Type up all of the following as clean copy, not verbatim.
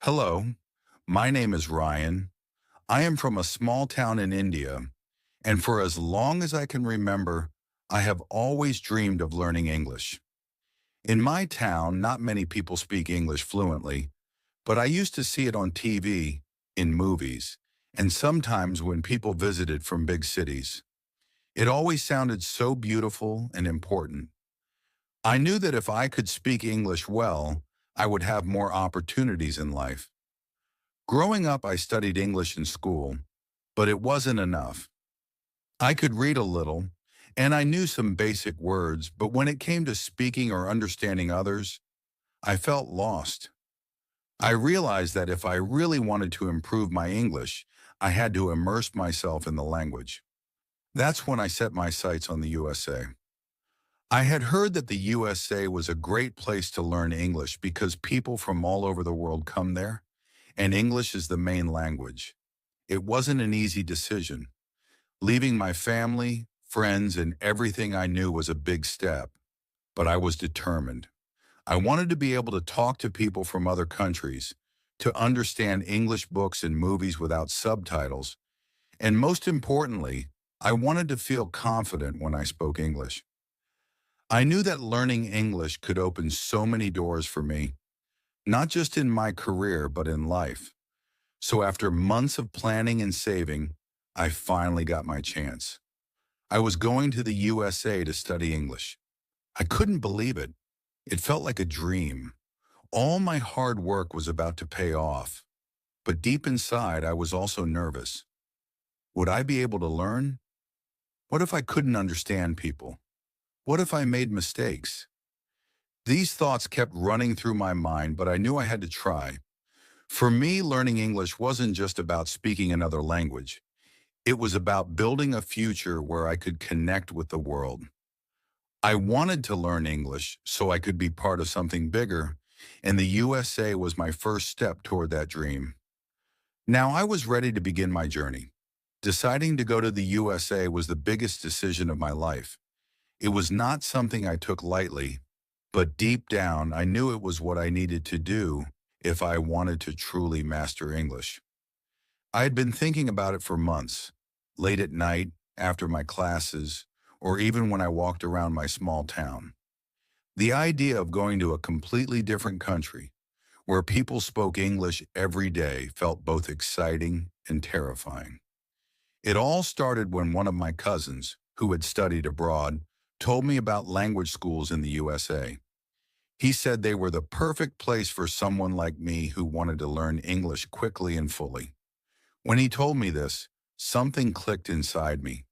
Hello, my name is Ryan. I am from a small town in India, and for as long as I can remember, I have always dreamed of learning English. In my town, not many people speak English fluently, but I used to see it on TV, in movies, and sometimes when people visited from big cities. It always sounded so beautiful and important. I knew that if I could speak English well, I would have more opportunities in life. Growing up, I studied English in school, but it wasn't enough. I could read a little, and I knew some basic words, but when it came to speaking or understanding others, I felt lost. I realized that if I really wanted to improve my English, I had to immerse myself in the language. That's when I set my sights on the USA. I had heard that the USA was a great place to learn English because people from all over the world come there, and English is the main language. It wasn't an easy decision. Leaving my family, friends, and everything I knew was a big step, but I was determined. I wanted to be able to talk to people from other countries, to understand English books and movies without subtitles, and most importantly, I wanted to feel confident when I spoke English. I knew that learning English could open so many doors for me, not just in my career, but in life. So after months of planning and saving, I finally got my chance. I was going to the USA to study English. I couldn't believe it. It felt like a dream. All my hard work was about to pay off. But deep inside, I was also nervous. Would I be able to learn? What if I couldn't understand people? What if I made mistakes? These thoughts kept running through my mind, but I knew I had to try. For me, learning English wasn't just about speaking another language. It was about building a future where I could connect with the world. I wanted to learn English so I could be part of something bigger, and the USA was my first step toward that dream. Now I was ready to begin my journey. Deciding to go to the USA was the biggest decision of my life. It was not something I took lightly, but deep down I knew it was what I needed to do if I wanted to truly master English. I had been thinking about it for months, late at night, after my classes, or even when I walked around my small town. The idea of going to a completely different country, where people spoke English every day, felt both exciting and terrifying. It all started when one of my cousins, who had studied abroad, told me about language schools in the USA. He said they were the perfect place for someone like me who wanted to learn English quickly and fully. When he told me this, something clicked inside me.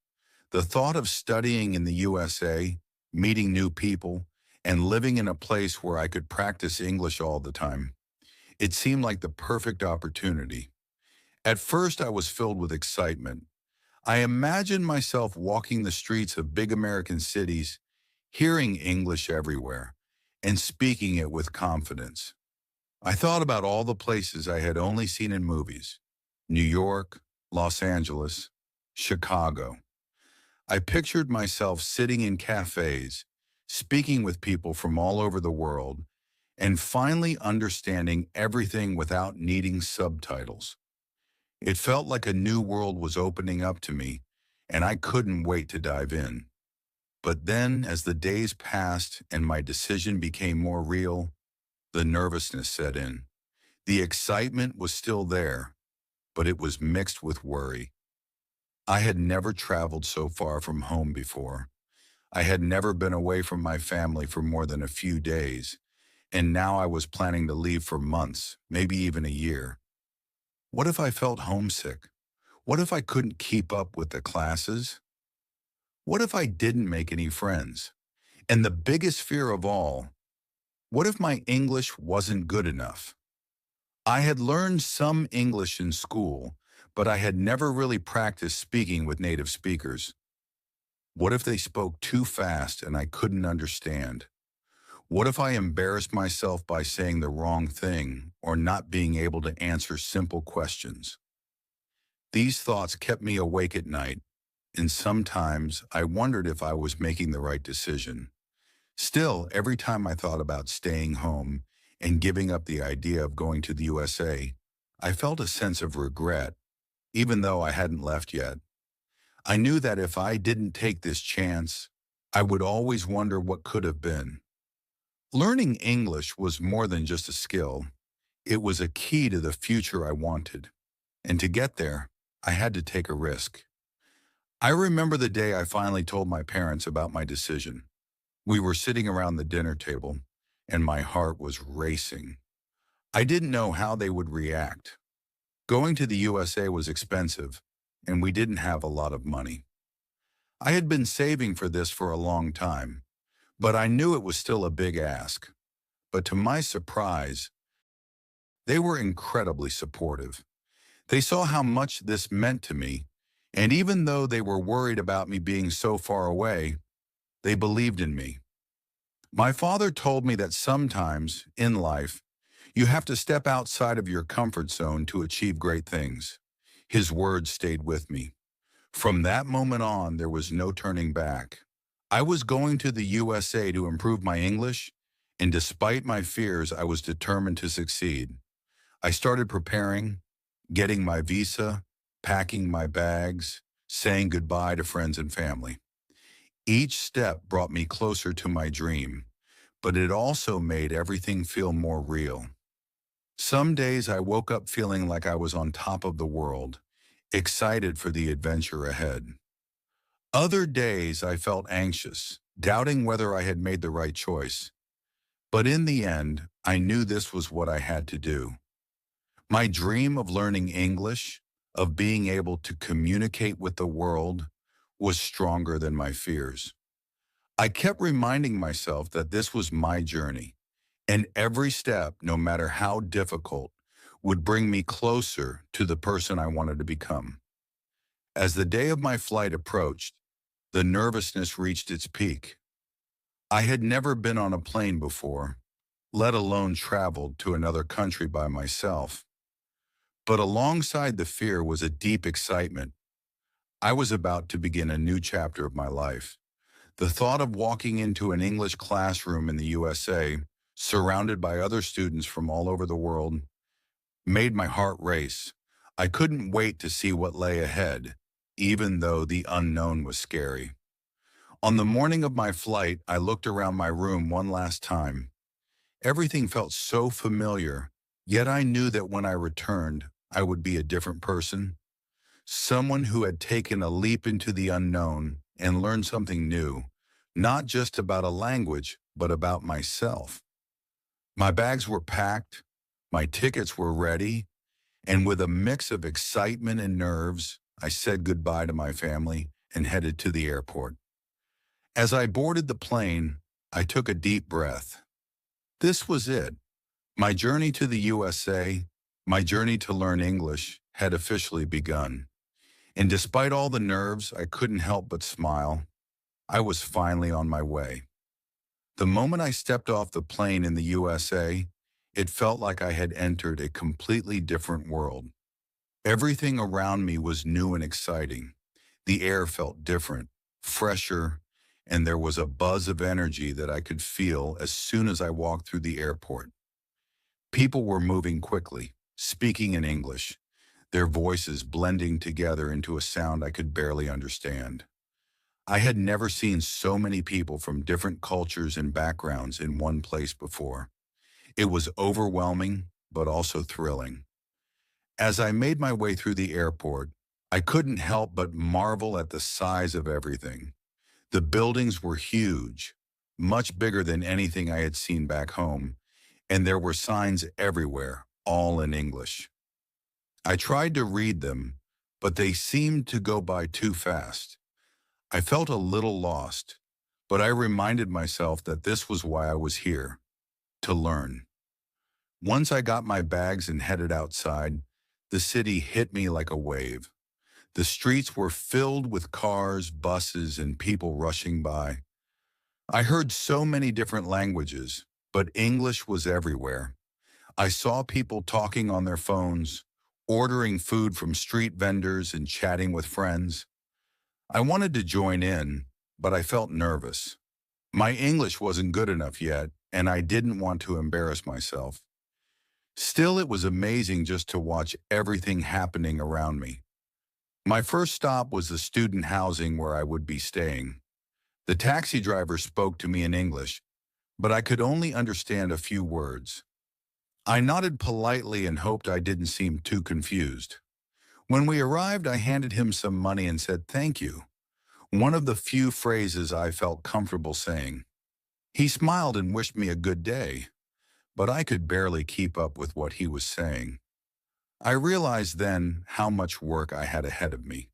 The thought of studying in the USA, meeting new people, and living in a place where I could practice English all the time, it seemed like the perfect opportunity. At first, I was filled with excitement. I imagined myself walking the streets of big American cities, hearing English everywhere, and speaking it with confidence. I thought about all the places I had only seen in movies: New York, Los Angeles, Chicago. I pictured myself sitting in cafes, speaking with people from all over the world, and finally understanding everything without needing subtitles. It felt like a new world was opening up to me, and I couldn't wait to dive in. But then, as the days passed and my decision became more real, the nervousness set in. The excitement was still there, but it was mixed with worry. I had never traveled so far from home before. I had never been away from my family for more than a few days, and now I was planning to leave for months, maybe even a year. What if I felt homesick? What if I couldn't keep up with the classes? What if I didn't make any friends? And the biggest fear of all, what if my English wasn't good enough? I had learned some English in school, but I had never really practiced speaking with native speakers. What if they spoke too fast and I couldn't understand? What if I embarrassed myself by saying the wrong thing or not being able to answer simple questions? These thoughts kept me awake at night, and sometimes I wondered if I was making the right decision. Still, every time I thought about staying home, and giving up the idea of going to the USA, I felt a sense of regret, even though I hadn't left yet. I knew that if I didn't take this chance, I would always wonder what could have been. Learning English was more than just a skill. It was a key to the future I wanted. And to get there, I had to take a risk. I remember the day I finally told my parents about my decision. We were sitting around the dinner table, and my heart was racing. I didn't know how they would react. Going to the USA was expensive, and we didn't have a lot of money. I had been saving for this for a long time, but I knew it was still a big ask. But to my surprise, they were incredibly supportive. They saw how much this meant to me, and even though they were worried about me being so far away, they believed in me. My father told me that sometimes, in life, you have to step outside of your comfort zone to achieve great things. His words stayed with me. From that moment on, there was no turning back. I was going to the USA to improve my English, and despite my fears, I was determined to succeed. I started preparing, getting my visa, packing my bags, saying goodbye to friends and family. Each step brought me closer to my dream, but it also made everything feel more real. Some days I woke up feeling like I was on top of the world, excited for the adventure ahead. Other days I felt anxious, doubting whether I had made the right choice. But in the end, I knew this was what I had to do. My dream of learning English, of being able to communicate with the world, was stronger than my fears. I kept reminding myself that this was my journey, and every step, no matter how difficult, would bring me closer to the person I wanted to become. As the day of my flight approached, the nervousness reached its peak. I had never been on a plane before, let alone traveled to another country by myself. But alongside the fear was a deep excitement. I was about to begin a new chapter of my life. The thought of walking into an English classroom in the USA, surrounded by other students from all over the world, made my heart race. I couldn't wait to see what lay ahead, even though the unknown was scary. On the morning of my flight, I looked around my room one last time. Everything felt so familiar, yet I knew that when I returned, I would be a different person, someone who had taken a leap into the unknown and learned something new, not just about a language, but about myself. My bags were packed, my tickets were ready, and with a mix of excitement and nerves, I said goodbye to my family and headed to the airport. As I boarded the plane, I took a deep breath. This was it. My journey to the USA, my journey to learn English, had officially begun. And despite all the nerves, I couldn't help but smile. I was finally on my way. The moment I stepped off the plane in the USA, it felt like I had entered a completely different world. Everything around me was new and exciting. The air felt different, fresher, and there was a buzz of energy that I could feel as soon as I walked through the airport. People were moving quickly, speaking in English, their voices blending together into a sound I could barely understand. I had never seen so many people from different cultures and backgrounds in one place before. It was overwhelming, but also thrilling. As I made my way through the airport, I couldn't help but marvel at the size of everything. The buildings were huge, much bigger than anything I had seen back home, and there were signs everywhere, all in English. I tried to read them, but they seemed to go by too fast. I felt a little lost, but I reminded myself that this was why I was here, to learn. Once I got my bags and headed outside, the city hit me like a wave. The streets were filled with cars, buses, and people rushing by. I heard so many different languages, but English was everywhere. I saw people talking on their phones, ordering food from street vendors and chatting with friends. I wanted to join in, but I felt nervous. My English wasn't good enough yet, and I didn't want to embarrass myself. Still, it was amazing just to watch everything happening around me. My first stop was the student housing where I would be staying. The taxi driver spoke to me in English, but I could only understand a few words. I nodded politely and hoped I didn't seem too confused. When we arrived, I handed him some money and said thank you, one of the few phrases I felt comfortable saying. He smiled and wished me a good day, but I could barely keep up with what he was saying. I realized then how much work I had ahead of me.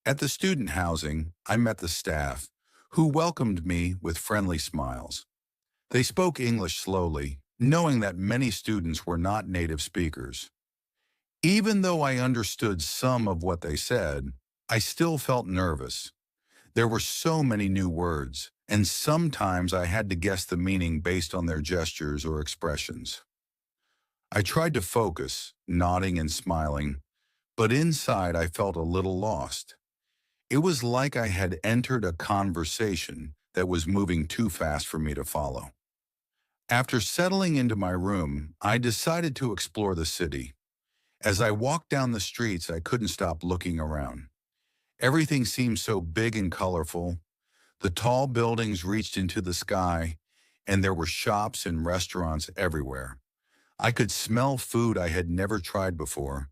At the student housing, I met the staff, who welcomed me with friendly smiles. They spoke English slowly, knowing that many students were not native speakers. Even though I understood some of what they said, I still felt nervous. There were so many new words, and sometimes I had to guess the meaning based on their gestures or expressions. I tried to focus, nodding and smiling, but inside I felt a little lost. It was like I had entered a conversation that was moving too fast for me to follow. After settling into my room, I decided to explore the city. As I walked down the streets, I couldn't stop looking around. Everything seemed so big and colorful. The tall buildings reached into the sky, and there were shops and restaurants everywhere. I could smell food I had never tried before,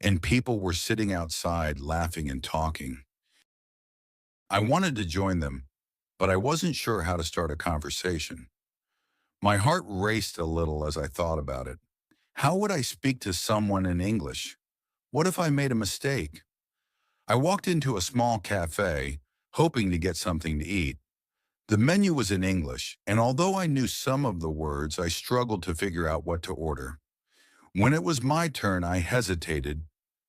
and people were sitting outside laughing and talking. I wanted to join them, but I wasn't sure how to start a conversation. My heart raced a little as I thought about it. How would I speak to someone in English? What if I made a mistake? I walked into a small cafe, hoping to get something to eat. The menu was in English, and although I knew some of the words, I struggled to figure out what to order. When it was my turn, I hesitated,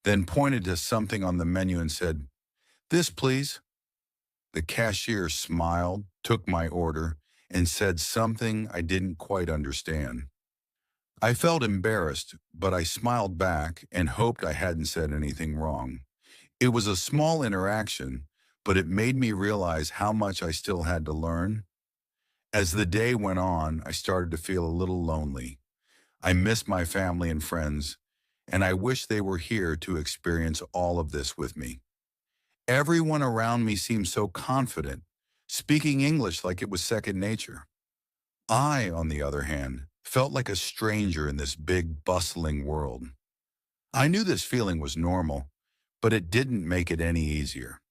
then pointed to something on the menu and said, "This, please." The cashier smiled, took my order, and said something I didn't quite understand. I felt embarrassed, but I smiled back and hoped I hadn't said anything wrong. It was a small interaction, but it made me realize how much I still had to learn. As the day went on, I started to feel a little lonely. I missed my family and friends, and I wish they were here to experience all of this with me. Everyone around me seemed so confident, speaking English like it was second nature. I, on the other hand, felt like a stranger in this big, bustling world. I knew this feeling was normal, but it didn't make it any easier.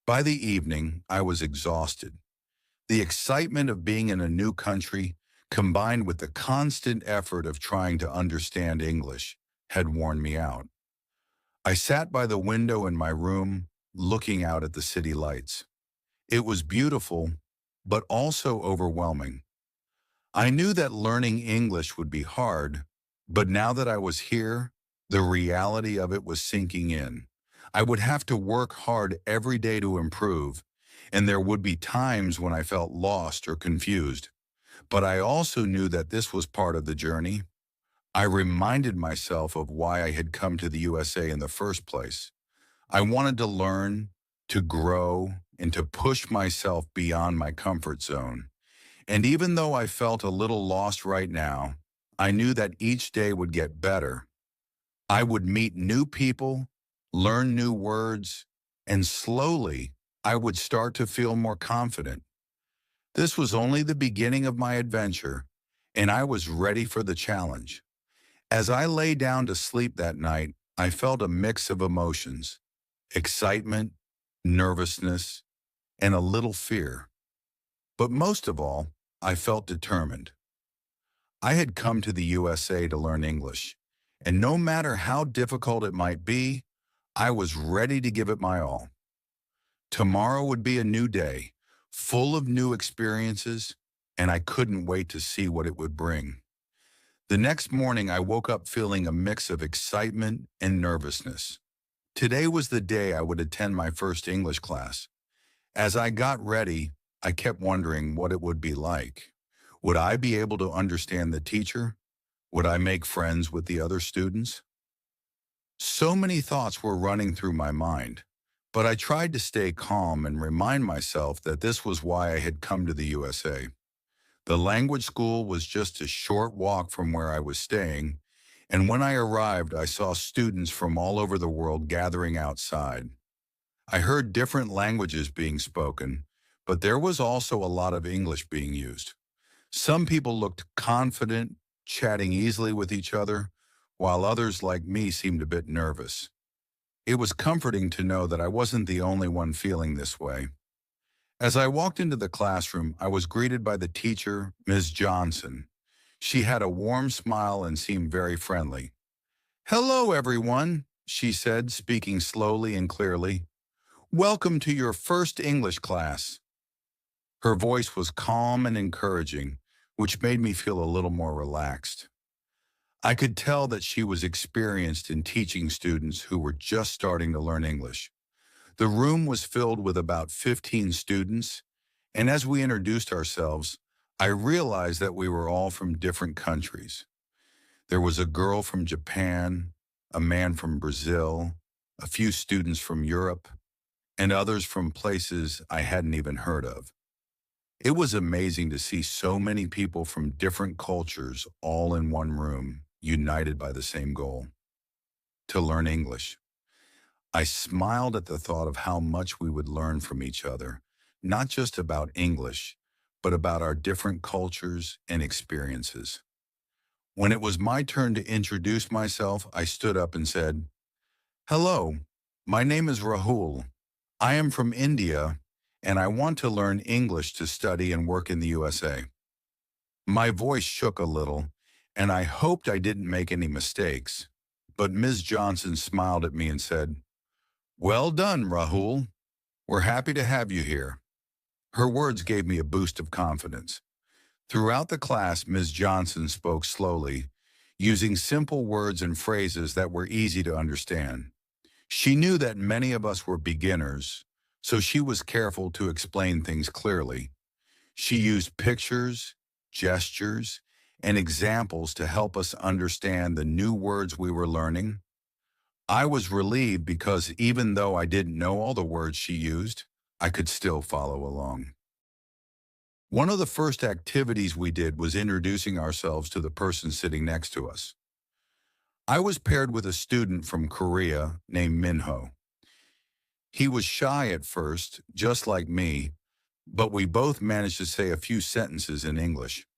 By the evening, I was exhausted. The excitement of being in a new country, combined with the constant effort of trying to understand English, had worn me out. I sat by the window in my room, looking out at the city lights. It was beautiful, but also overwhelming. I knew that learning English would be hard, but now that I was here, the reality of it was sinking in. I would have to work hard every day to improve, and there would be times when I felt lost or confused. But I also knew that this was part of the journey. I reminded myself of why I had come to the USA in the first place. I wanted to learn, to grow, and to push myself beyond my comfort zone. And even though I felt a little lost right now, I knew that each day would get better. I would meet new people, learn new words, and slowly I would start to feel more confident. This was only the beginning of my adventure, and I was ready for the challenge. As I lay down to sleep that night, I felt a mix of emotions: excitement, nervousness, and a little fear. But most of all, I felt determined. I had come to the USA to learn English, and no matter how difficult it might be, I was ready to give it my all. Tomorrow would be a new day, full of new experiences, and I couldn't wait to see what it would bring. The next morning, I woke up feeling a mix of excitement and nervousness. Today was the day I would attend my first English class. As I got ready, I kept wondering what it would be like. Would I be able to understand the teacher? Would I make friends with the other students? So many thoughts were running through my mind, but I tried to stay calm and remind myself that this was why I had come to the USA. The language school was just a short walk from where I was staying, and when I arrived, I saw students from all over the world gathering outside. I heard different languages being spoken, but there was also a lot of English being used. Some people looked confident, chatting easily with each other, while others like me seemed a bit nervous. It was comforting to know that I wasn't the only one feeling this way. As I walked into the classroom, I was greeted by the teacher, Ms. Johnson. She had a warm smile and seemed very friendly. "Hello, everyone," she said, speaking slowly and clearly. "Welcome to your first English class." Her voice was calm and encouraging, which made me feel a little more relaxed. I could tell that she was experienced in teaching students who were just starting to learn English. The room was filled with about 15 students, and as we introduced ourselves, I realized that we were all from different countries. There was a girl from Japan, a man from Brazil, a few students from Europe, and others from places I hadn't even heard of. It was amazing to see so many people from different cultures all in one room, united by the same goal: to learn English. I smiled at the thought of how much we would learn from each other, not just about English, but about our different cultures and experiences. When it was my turn to introduce myself, I stood up and said, "Hello, my name is Rahul. I am from India, and I want to learn English to study and work in the USA." My voice shook a little, and I hoped I didn't make any mistakes. But Ms. Johnson smiled at me and said, "Well done, Rahul. We're happy to have you here." Her words gave me a boost of confidence. Throughout the class, Ms. Johnson spoke slowly, using simple words and phrases that were easy to understand. She knew that many of us were beginners, so she was careful to explain things clearly. She used pictures, gestures, and examples to help us understand the new words we were learning. I was relieved because even though I didn't know all the words she used, I could still follow along. One of the first activities we did was introducing ourselves to the person sitting next to us. I was paired with a student from Korea named Minho. He was shy at first, just like me, but we both managed to say a few sentences in English.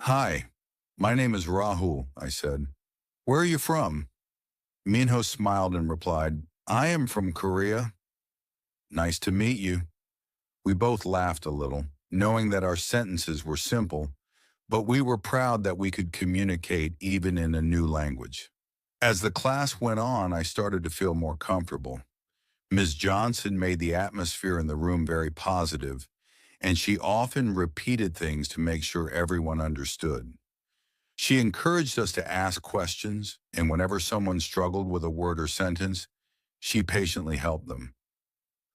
"Hi, my name is Rahul," I said. "Where are you from?" Minho smiled and replied, "I am from Korea." "Nice to meet you." We both laughed a little, knowing that our sentences were simple, but we were proud that we could communicate even in a new language. As the class went on, I started to feel more comfortable. Ms. Johnson made the atmosphere in the room very positive, and she often repeated things to make sure everyone understood. She encouraged us to ask questions, and whenever someone struggled with a word or sentence, she patiently helped them.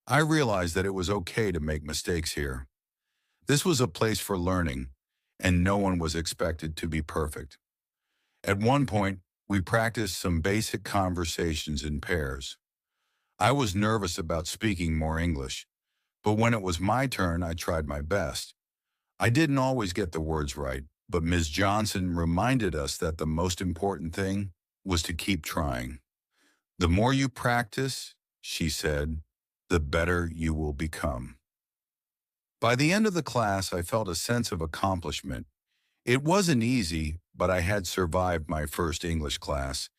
I realized that it was okay to make mistakes here. This was a place for learning, and no one was expected to be perfect. At one point, we practiced some basic conversations in pairs. I was nervous about speaking more English, but when it was my turn, I tried my best. I didn't always get the words right, but Ms. Johnson reminded us that the most important thing was to keep trying. "The more you practice," she said, "the better you will become." By the end of the class, I felt a sense of accomplishment. It wasn't easy, but I had survived my first English class,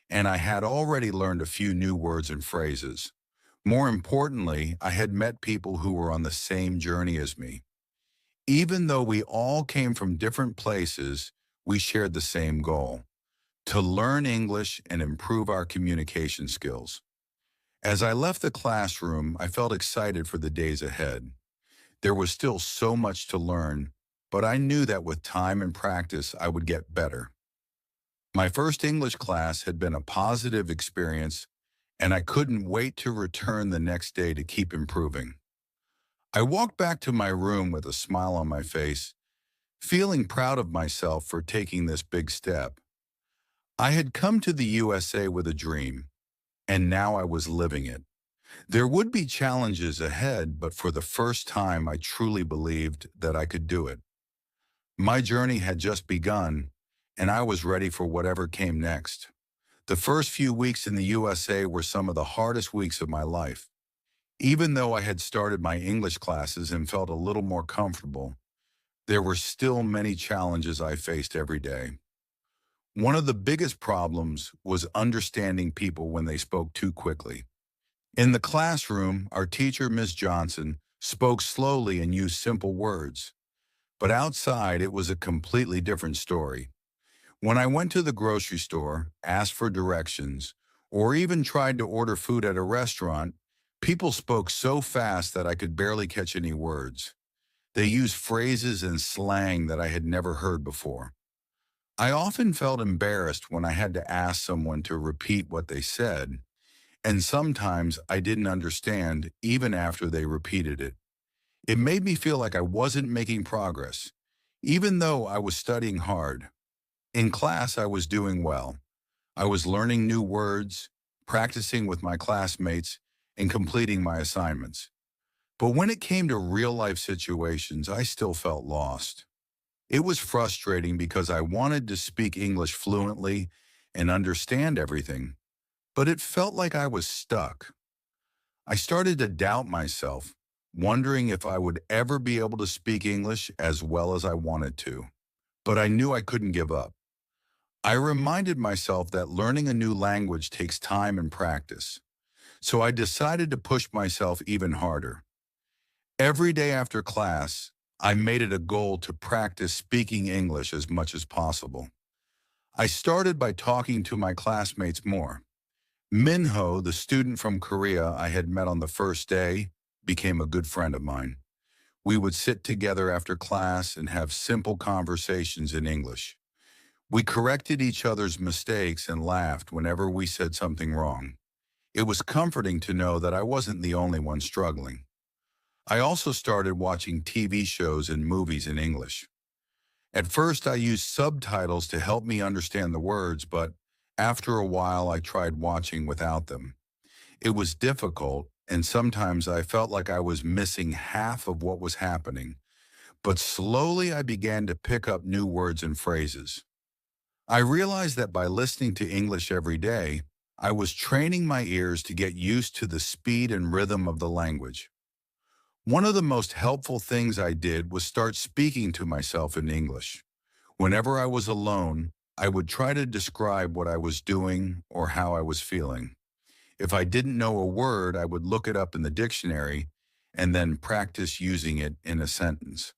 and I had already learned a few new words and phrases. More importantly, I had met people who were on the same journey as me. Even though we all came from different places, we shared the same goal: to learn English and improve our communication skills. As I left the classroom, I felt excited for the days ahead. There was still so much to learn, but I knew that with time and practice, I would get better. My first English class had been a positive experience, and I couldn't wait to return the next day to keep improving. I walked back to my room with a smile on my face, feeling proud of myself for taking this big step. I had come to the USA with a dream, and now I was living it. There would be challenges ahead, but for the first time, I truly believed that I could do it. My journey had just begun, and I was ready for whatever came next. The first few weeks in the USA were some of the hardest weeks of my life. Even though I had started my English classes and felt a little more comfortable, there were still many challenges I faced every day. One of the biggest problems was understanding people when they spoke too quickly. In the classroom, our teacher, Miss Johnson, spoke slowly and used simple words. But outside, it was a completely different story. When I went to the grocery store, asked for directions, or even tried to order food at a restaurant, people spoke so fast that I could barely catch any words. They used phrases and slang that I had never heard before. I often felt embarrassed when I had to ask someone to repeat what they said, and sometimes I didn't understand even after they repeated it. It made me feel like I wasn't making progress, even though I was studying hard. In class, I was doing well. I was learning new words, practicing with my classmates, and completing my assignments. But when it came to real-life situations, I still felt lost. It was frustrating because I wanted to speak English fluently and understand everything, but it felt like I was stuck. I started to doubt myself, wondering if I would ever be able to speak English as well as I wanted to. But I knew I couldn't give up. I reminded myself that learning a new language takes time and practice, so I decided to push myself even harder. Every day after class, I made it a goal to practice speaking English as much as possible. I started by talking to my classmates more. Minho, the student from Korea I had met on the first day, became a good friend of mine. We would sit together after class and have simple conversations in English. We corrected each other's mistakes and laughed whenever we said something wrong. It was comforting to know that I wasn't the only one struggling. I also started watching TV shows and movies in English. At first, I used subtitles to help me understand the words, but after a while, I tried watching without them. It was difficult, and sometimes I felt like I was missing half of what was happening. But slowly, I began to pick up new words and phrases. I realized that by listening to English every day, I was training my ears to get used to the speed and rhythm of the language. One of the most helpful things I did was start speaking to myself in English. Whenever I was alone, I would try to describe what I was doing or how I was feeling. If I didn't know a word, I would look it up in the dictionary and then practice using it in a sentence.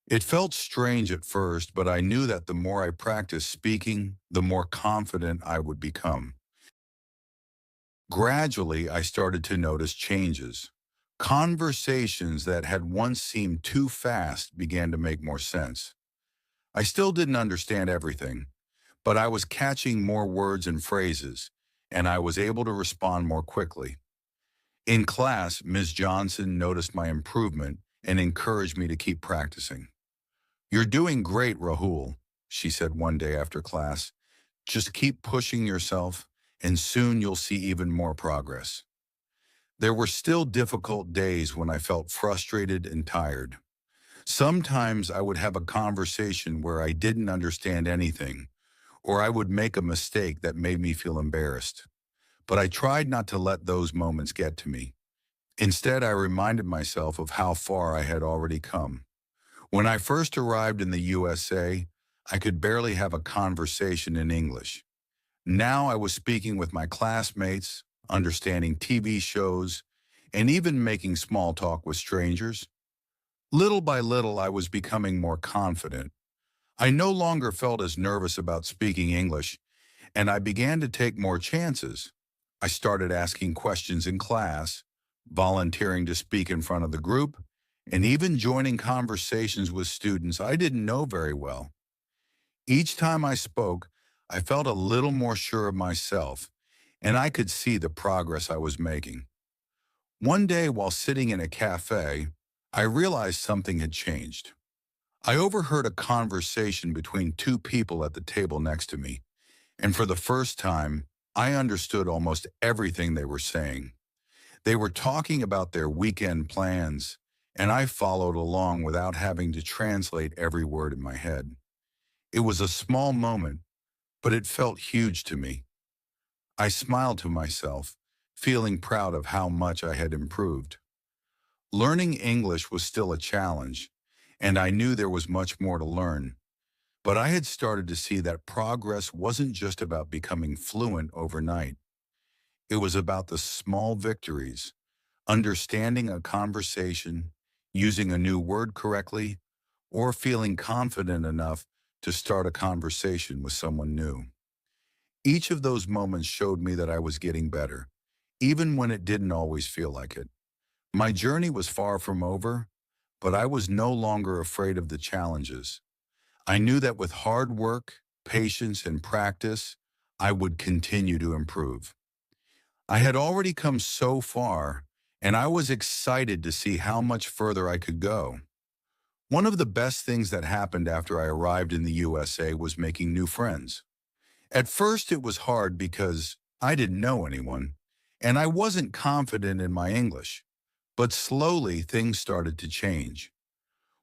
It felt strange at first, but I knew that the more I practiced speaking, the more confident I would become. Gradually, I started to notice changes. Conversations that had once seemed too fast began to make more sense. I still didn't understand everything, but I was catching more words and phrases, and I was able to respond more quickly. In class, Ms. Johnson noticed my improvement and encouraged me to keep practicing. "You're doing great, Rahul," she said one day after class. "Just keep pushing yourself, and soon you'll see even more progress." There were still difficult days when I felt frustrated and tired. Sometimes I would have a conversation where I didn't understand anything, or I would make a mistake that made me feel embarrassed. But I tried not to let those moments get to me. Instead, I reminded myself of how far I had already come. When I first arrived in the USA, I could barely have a conversation in English. Now I was speaking with my classmates, understanding TV shows, and even making small talk with strangers. Little by little, I was becoming more confident. I no longer felt as nervous about speaking English, and I began to take more chances. I started asking questions in class, volunteering to speak in front of the group, and even joining conversations with students I didn't know very well. Each time I spoke, I felt a little more sure of myself, and I could see the progress I was making. One day, while sitting in a cafe, I realized something had changed. I overheard a conversation between two people at the table next to me, and for the first time, I understood almost everything they were saying. They were talking about their weekend plans, and I followed along without having to translate every word in my head. It was a small moment, but it felt huge to me. I smiled to myself, feeling proud of how much I had improved. Learning English was still a challenge, and I knew there was much more to learn. But I had started to see that progress wasn't just about becoming fluent overnight. It was about the small victories, understanding a conversation, using a new word correctly, or feeling confident enough to start a conversation with someone new. Each of those moments showed me that I was getting better, even when it didn't always feel like it. My journey was far from over, but I was no longer afraid of the challenges. I knew that with hard work, patience, and practice, I would continue to improve. I had already come so far, and I was excited to see how much further I could go. One of the best things that happened after I arrived in the USA was making new friends. At first, it was hard because I didn't know anyone, and I wasn't confident in my English. But slowly, things started to change.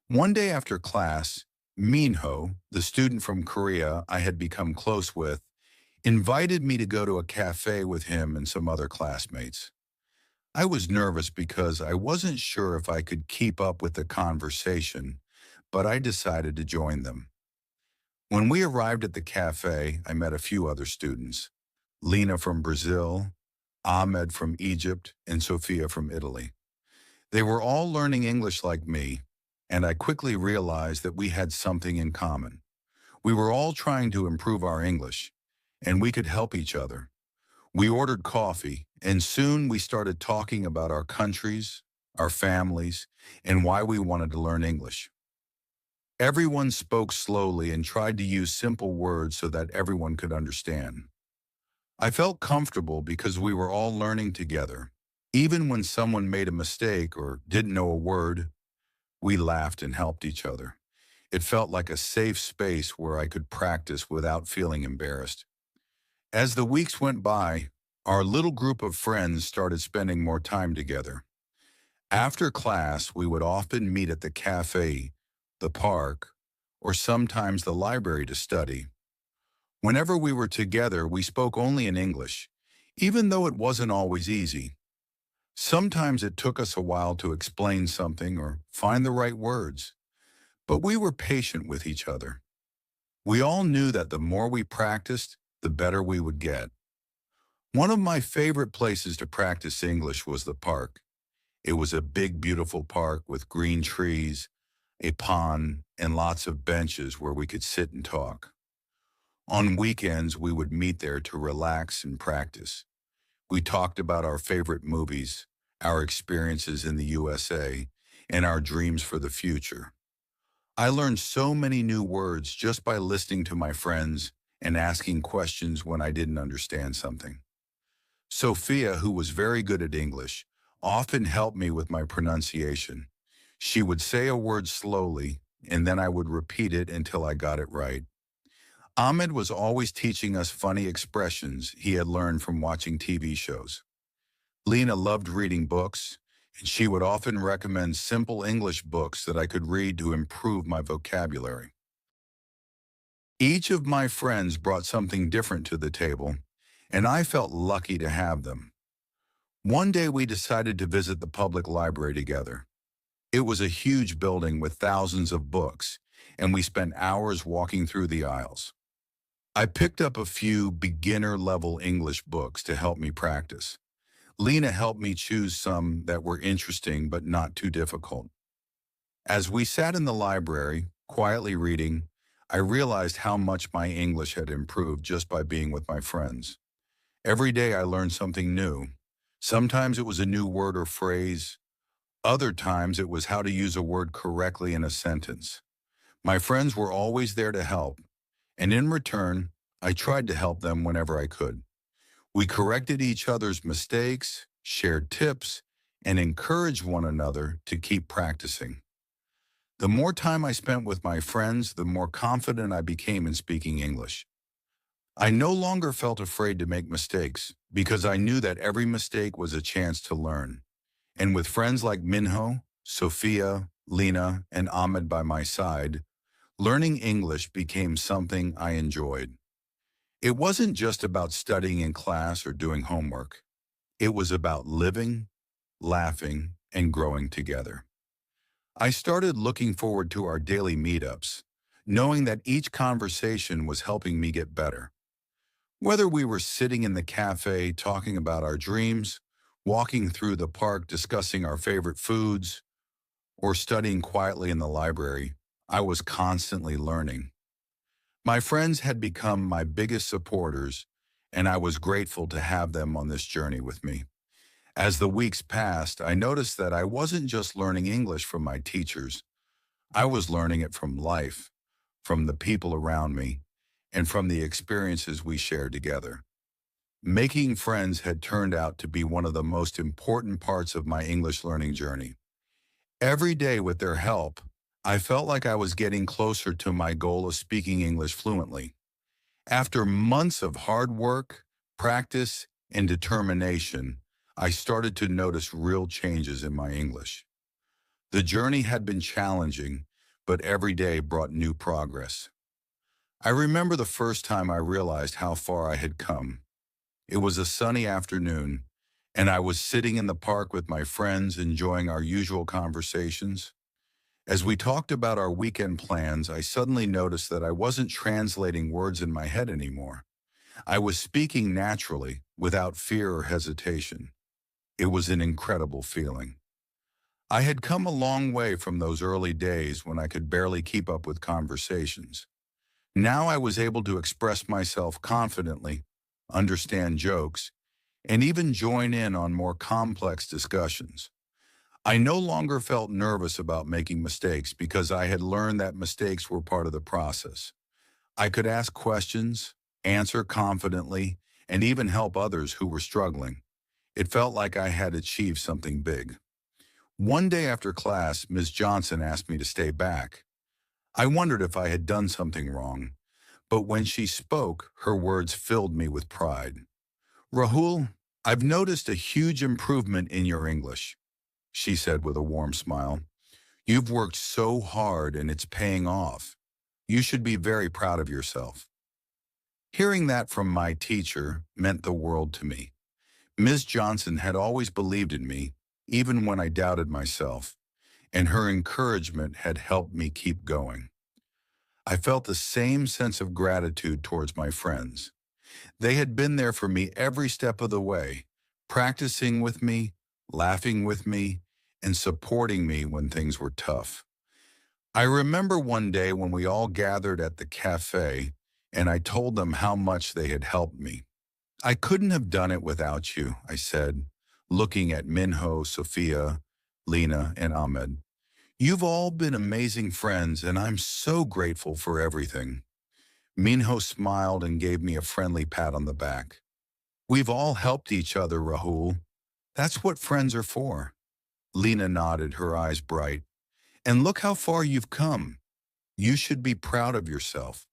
One day after class, Minho, the student from Korea I had become close with, invited me to go to a cafe with him and some other classmates. I was nervous because I wasn't sure if I could keep up with the conversation, but I decided to join them. When we arrived at the cafe, I met a few other students, Lena from Brazil, Ahmed from Egypt, and Sophia from Italy. They were all learning English like me, and I quickly realized that we had something in common. We were all trying to improve our English, and we could help each other. We ordered coffee, and soon we started talking about our countries, our families, and why we wanted to learn English. Everyone spoke slowly and tried to use simple words so that everyone could understand. I felt comfortable because we were all learning together. Even when someone made a mistake or didn't know a word, we laughed and helped each other. It felt like a safe space where I could practice without feeling embarrassed. As the weeks went by, our little group of friends started spending more time together. After class, we would often meet at the cafe, the park, or sometimes the library to study. Whenever we were together, we spoke only in English, even though it wasn't always easy. Sometimes it took us a while to explain something or find the right words, but we were patient with each other. We all knew that the more we practiced, the better we would get. One of my favorite places to practice English was the park. It was a big, beautiful park with green trees, a pond, and lots of benches where we could sit and talk. On weekends, we would meet there to relax and practice. We talked about our favorite movies, our experiences in the USA, and our dreams for the future. I learned so many new words just by listening to my friends and asking questions when I didn't understand something. Sophia, who was very good at English, often helped me with my pronunciation. She would say a word slowly, and then I would repeat it until I got it right. Ahmed was always teaching us funny expressions he had learned from watching TV shows. Lena loved reading books, and she would often recommend simple English books that I could read to improve my vocabulary. Each of my friends brought something different to the table, and I felt lucky to have them. One day we decided to visit the public library together. It was a huge building with thousands of books, and we spent hours walking through the aisles. I picked up a few beginner-level English books to help me practice. Lena helped me choose some that were interesting but not too difficult. As we sat in the library, quietly reading, I realized how much my English had improved just by being with my friends. Every day I learned something new. Sometimes it was a new word or phrase. Other times it was how to use a word correctly in a sentence. My friends were always there to help, and in return, I tried to help them whenever I could. We corrected each other's mistakes, shared tips, and encouraged one another to keep practicing. The more time I spent with my friends, the more confident I became in speaking English. I no longer felt afraid to make mistakes because I knew that every mistake was a chance to learn. And with friends like Minho, Sophia, Lena, and Ahmed by my side, learning English became something I enjoyed. It wasn't just about studying in class or doing homework. It was about living, laughing, and growing together. I started looking forward to our daily meetups, knowing that each conversation was helping me get better. Whether we were sitting in the cafe talking about our dreams, walking through the park discussing our favorite foods, or studying quietly in the library, I was constantly learning. My friends had become my biggest supporters, and I was grateful to have them on this journey with me. As the weeks passed, I noticed that I wasn't just learning English from my teachers. I was learning it from life, from the people around me, and from the experiences we shared together. Making friends had turned out to be one of the most important parts of my English learning journey. Every day with their help, I felt like I was getting closer to my goal of speaking English fluently. After months of hard work, practice, and determination, I started to notice real changes in my English. The journey had been challenging, but every day brought new progress. I remember the first time I realized how far I had come. It was a sunny afternoon, and I was sitting in the park with my friends enjoying our usual conversations. As we talked about our weekend plans, I suddenly noticed that I wasn't translating words in my head anymore. I was speaking naturally, without fear or hesitation. It was an incredible feeling. I had come a long way from those early days when I could barely keep up with conversations. Now I was able to express myself confidently, understand jokes, and even join in on more complex discussions. I no longer felt nervous about making mistakes because I had learned that mistakes were part of the process. I could ask questions, answer confidently, and even help others who were struggling. It felt like I had achieved something big. One day after class, Ms. Johnson asked me to stay back. I wondered if I had done something wrong, but when she spoke, her words filled me with pride. Rahul, I've noticed a huge improvement in your English, she said with a warm smile. You've worked so hard and it's paying off. You should be very proud of yourself. Hearing that from my teacher meant the world to me. Ms. Johnson had always believed in me, even when I doubted myself, and her encouragement had helped me keep going. I felt the same sense of gratitude towards my friends. They had been there for me every step of the way, practicing with me, laughing with me, and supporting me when things were tough. I remember one day when we all gathered at the cafe and I told them how much they had helped me. I couldn't have done it without you, I said, looking at Minho, Sophia, Lena, and Ahmed. You've all been amazing friends and I'm so grateful for everything. Minho smiled and gave me a friendly pat on the back. We've all helped each other, Rahul. That's what friends are for. Lena nodded, her eyes bright. And look how far you've come. You should be proud of yourself.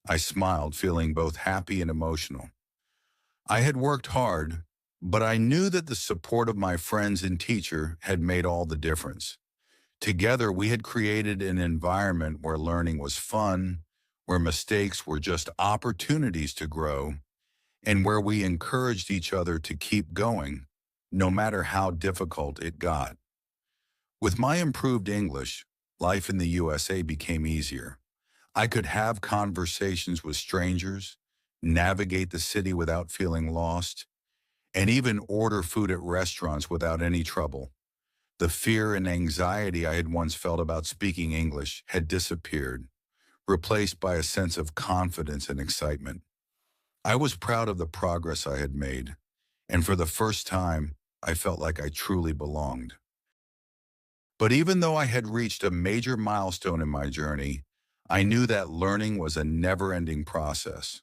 I smiled, feeling both happy and emotional. I had worked hard, but I knew that the support of my friends and teacher had made all the difference. Together, we had created an environment where learning was fun, where mistakes were just opportunities to grow, and where we encouraged each other to keep going, no matter how difficult it got. With my improved English, life in the USA became easier. I could have conversations with strangers, navigate the city without feeling lost, and even order food at restaurants without any trouble. The fear and anxiety I had once felt about speaking English had disappeared, replaced by a sense of confidence and excitement. I was proud of the progress I had made, and for the first time, I felt like I truly belonged. But even though I had reached a major milestone in my journey, I knew that learning was a never-ending process.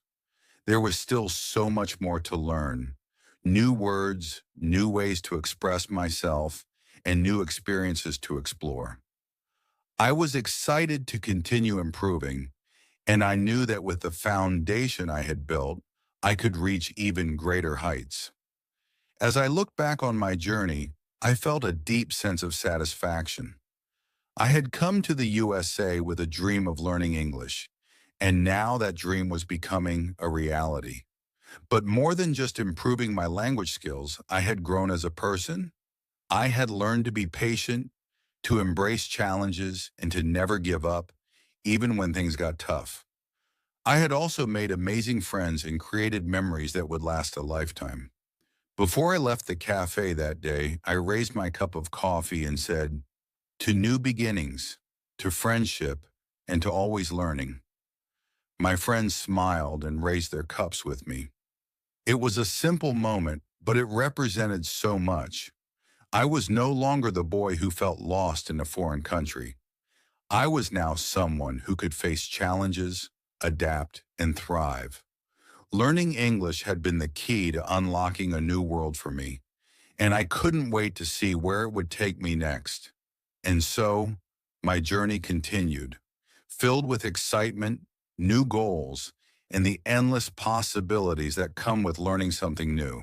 There was still so much more to learn. New words, new ways to express myself, and new experiences to explore. I was excited to continue improving, and I knew that with the foundation I had built, I could reach even greater heights. As I look back on my journey, I felt a deep sense of satisfaction. I had come to the USA with a dream of learning English, and now that dream was becoming a reality. But more than just improving my language skills, I had grown as a person. I had learned to be patient, to embrace challenges, and to never give up, even when things got tough. I had also made amazing friends and created memories that would last a lifetime. Before I left the cafe that day, I raised my cup of coffee and said, "To new beginnings, to friendship, and to always learning." My friends smiled and raised their cups with me. It was a simple moment, but it represented so much. I was no longer the boy who felt lost in a foreign country. I was now someone who could face challenges, adapt, and thrive. Learning English had been the key to unlocking a new world for me, and I couldn't wait to see where it would take me next. And so, my journey continued, filled with excitement, new goals, and the endless possibilities that come with learning something new.